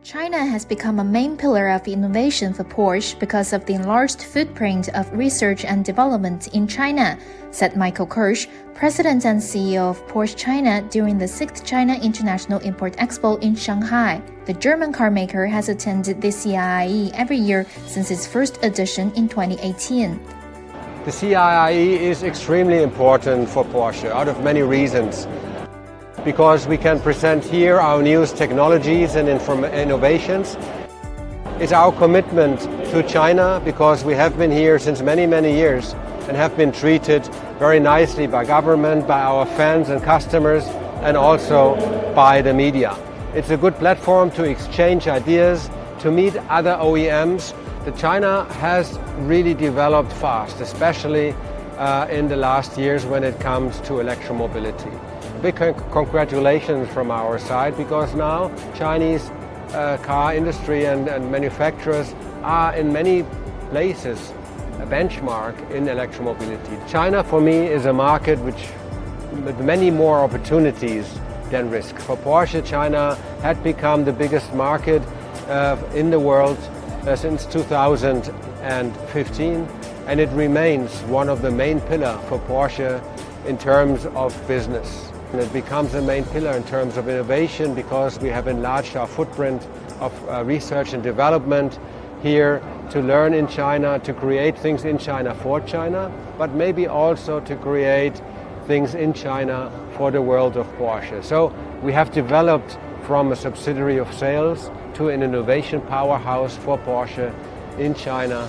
China has become a main pillar of innovation for Porsche because of the enlarged footprint of research and development in China, said Michael Kirsch, President and CEO of Porsche China during the 6th China International Import Expo in Shanghai. The German carmaker has attended the CIIE every year since its first edition in 2018. The CIIE is extremely important for Porsche out of many reasons. Because we can present here our newest technologies and innovations. It's our commitment to China because we have been here since many years and have been treated very nicely by government, by our fans and customers, and also by the media. It's a good platform to exchange ideas, to meet other OEMs. China has really developed fast, especially in the last years when it comes to electromobility. Big congratulations from our side because now Chinese car industry and manufacturers are in many places a benchmark in electromobility. China for me is a market with many more opportunities than risk. For Porsche, China had become the biggest market in the world since 2015, and it remains one of the main pillars for Porsche in terms of business. And it becomes a main pillar in terms of innovation because we have enlarged our footprint of research and development here to learn in China, to create things in China for China, but maybe also to create things in China for the world of Porsche. So we have developed from a subsidiary of sales to an innovation powerhouse for Porsche in China.